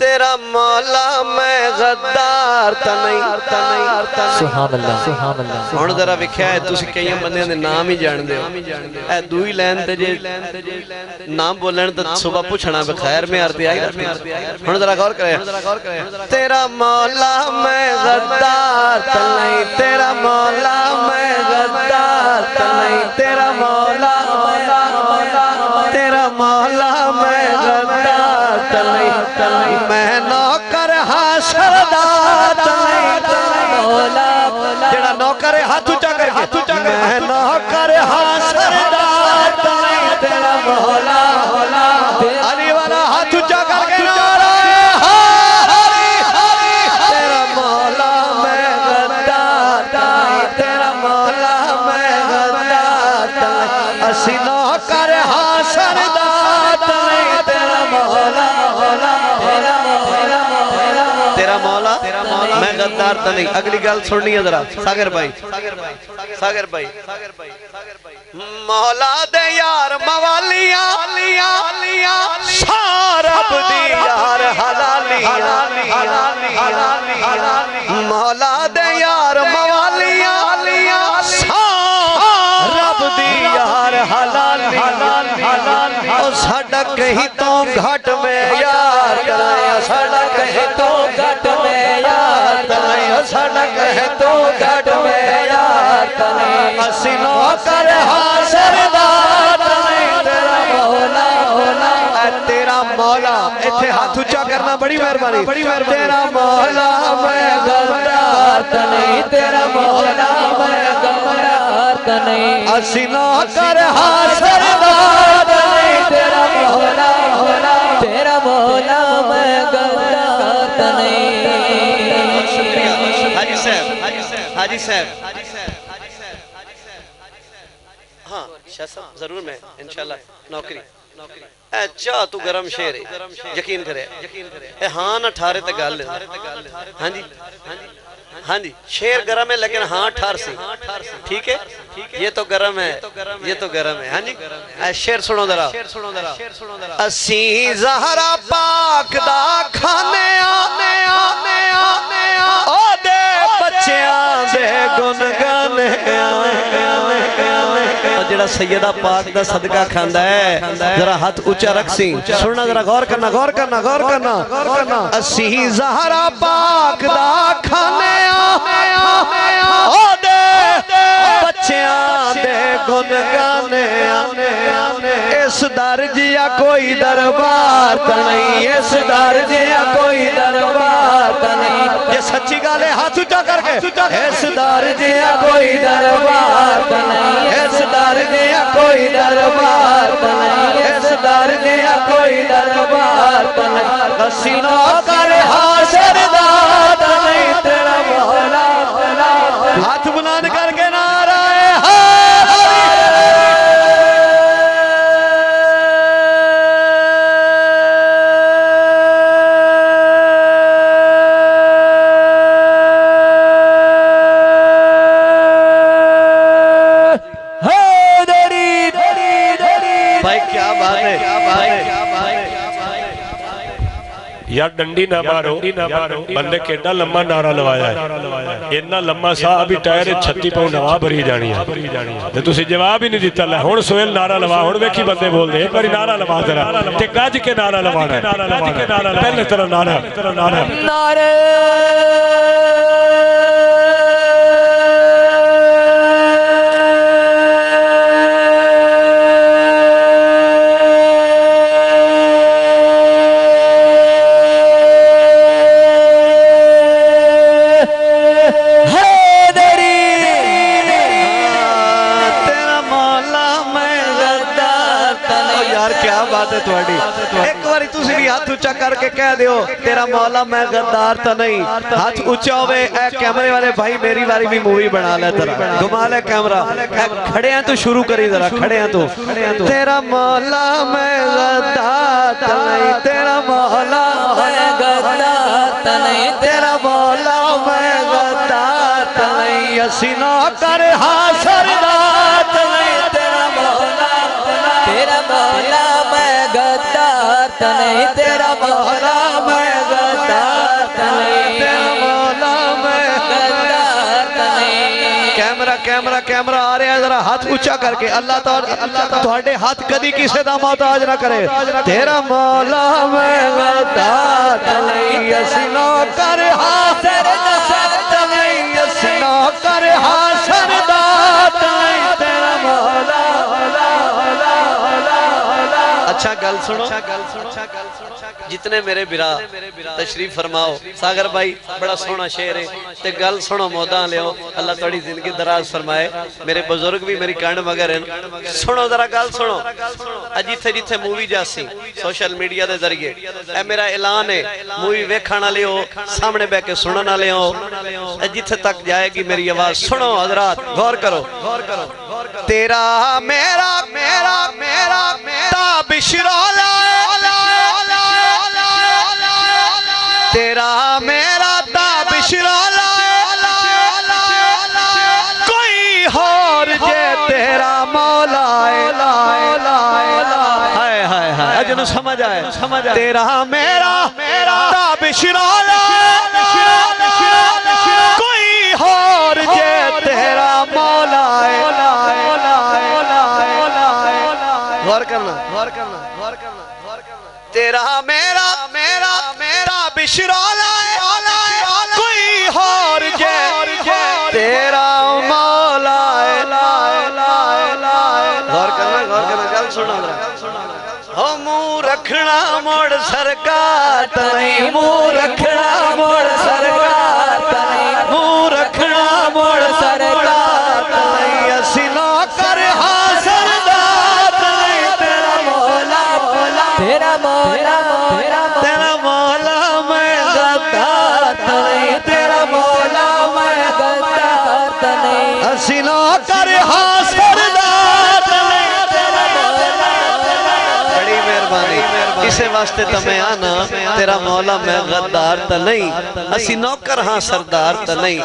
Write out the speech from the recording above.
तेरा मौला मैं गद्दार ता नहीं। सुभान अल्लाह सुभान अल्लाह। हुण जरा वेख्या है तुसीं कई बंदियां दे नाम ही जानदे हो, ए दूई लाइन ते जे नाम बोलन तो सुबह पूछना बखैर में आरती आई। हुण जरा गौर करे, तेरा मौला मैं गद्दार ता नहीं, तेरा मौला मैं गद्दार ता नहीं, तेरा मौला तेरा मौला मैं गद्दार ता नहीं, मैं नौकर हाँ सरदार ता नहीं, जेड़ा नौकर है हाथ ऊंचा करके, मैं नौकर हाँ सरदार ता नहीं, तेरा मौला अली वाला हाथ ऊंचा करके नारा तेरा मौला मैं गद्दार ता नहीं, तेरा मौला मैं गद्दार ता नहीं, असी नौकर हाँ सरदार ता नहीं, तेरा मौला तेरा मौला मैं गद्दार ता नहीं। अगली गल सुननी है जरा सागर भाई, सागर भाई मौला दे यार मवालियां सारब दी यार हलालियां, मौला दे यार मवालियां सारब दी यार हलालियां, साडा कहीं तो घट में यार कराया, साडा कहीं तो घट में यार कराया, साडा कहीं तो घट में यार कराया, असी नौकर हाँ सरदार नहीं, तेरा मौला तेरा मौला इत्थे हाथ ऊंचा करना बड़ी मेहरबानी, तेरा मौला मैं गद्दार नहीं, तेरा मौला मैं गद्दार नहीं, असी नौकर हाँ सरदार नहीं, तेरा मौला मैं गद्दार नहीं। हाजी साहब हाजी साहब हाँ शाह साहब जरूर मैं इंशाल्लाह नौकरी चाह तू गरम शेर है यकीन करे हाँ ना ठारे ते गल हाँ जी हाँ जी शेर गरम है लेकिन हाँ ठार सी ठीक है, ये तो गरम है, ये तो गरम है। हाँ जी शेर सुनो जरा, असी ज़हरा पाक दा खाने आने ओ दे बच्चियां दे गुन गाने, जेड़ा सैयदा पाक दा सदका खांदा है जरा हाथ ऊंचा रख सी, सुनना जरा गौर करना गौर करना गौर करना, असी ज़हरा पाक दा खाने ओ दे बच्चियां दे गुन गाने, इस दर जिया कोई दरबार ता नहीं, इस दर जिया कोई दरबार ता नहीं, ये सच्ची गल है हाथ ऊंचा करके, इस दर जिया कोई दरबार ता नहीं, इस दर जिया कोई दरबार ता नहीं, इस दर जिया कोई दरबार ता नहीं, असी नौकर हाँ सरदार ता नहीं, तेरा मौला हाथ बुलंद करके नारा यार डंडी ना मारो बंदे केडा लम्मा नारा लवाया है, इन्ना लम्मा साह अभी टायर 36 पाउंड हवा भरी जानी है ते तुसी जवाब ही नहीं दिता। हुण सोहेल नारा लवा, हुण वेखी बंदे बोलदे एक बारी नारा लवा जरा ते गज के नारा लवाना है, पहले तेरा नारा नारे एक बारी तुसी भी हाथ ऊंचा करके कह दियो तेरा मौला मैं गद्दार तो नहीं, हाथ ऊंचा होवे। ए कैमरे वाले भाई मेरी बारी भी मूवी बना ले, जरा घुमा ले कैमरा, खड़े हैं तो शुरू करी जरा, खड़े हैं तो तेरा मौला मैं गद्दार तो नहीं, तेरा मौला मैं गद्दार तो नहीं, तेरा मौला मैं गद्दार तो नहीं, असी नौकर हाँ सरदार तो नहीं, तेरा मौला मैं गद्दार तो नहीं, तेरा मौला मैं कैमरा कैमरा आ रहा है, जरा हाथ ऊंचा करके अल्लाह ਤੁਹਾਡੇ ਹੱਥ ਕਦੀ ਕਿਸੇ ਦਾ ਮੁਹਤਾਜ ਨਾ ਕਰੇ। ਤੇਰਾ ਮੌਲਾ ਮੈਂ ਗਲਤਾਤ ਨਹੀਂ, ਅਸੀਂ ਨੌਕਰ ਹਾਜ਼ਰ ਦਾਤ ਨਹੀਂ, ਅਸੀਂ ਨੌਕਰ ਹਾਜ਼ਰ ਦਾਤ ਨਹੀਂ, ਤੇਰਾ ਮੌਲਾ। अच्छा गल सुनो, जितने मेरे बिरा तशरीफ फरमाओ। सागर भाई बड़ा सोहना शेर है, ते गल सुनो मौदा लियो, अल्लाह थोड़ी जिंदगी दराज फरमाए। मेरे बुजुर्ग भी मेरी कंड मगर हैं, सुनो जरा गल सुनो। जिथे जिथे मूवी जासी सोशल मीडिया के जरिए ए मेरा ऐलान है, मूवी वेखण वाले हो, सामने बह के सुनने वाले हो, जिथे तक जाएगी मेरी आवाज सुनो हजरात, गौर करो, गौर करो। तेरा मेरा मेरा मेरा मेरा बिशरा तेरा मेरा बिशरा कोई होर जे तेरा मौला हाय हाय हाय अजन समझ आए, समझ आए। तेरा मेरा मेरा बिशरा कोई होर जे तेरा मौला। गौर करना, गौर करना, गौर करना, गौर करना। तेरा मेरा मेरा मेरा बिशरा कोई होर जे तेरा मौला। गौर करना, गौर करना, गल सुना हो। मुंह रखना मोड़ सरकार नहीं, मुंह रखना मोड़ सरकार नहीं, मुंह रखना मोड़ सरकार नहीं, असी नौकर हाज़र तेरा मौला तेरा मौला मैं गद्दार नहीं, तेरा मौला मैं गद्दार नहीं, असी नौकर हाज़र नहीं, तेरा मौला। बड़ी मेहरबानी, इसे वास्ते तमें आना, तेरा मौला मैं गद्दार नहीं, असी नौकर हाँ सरदार नहीं।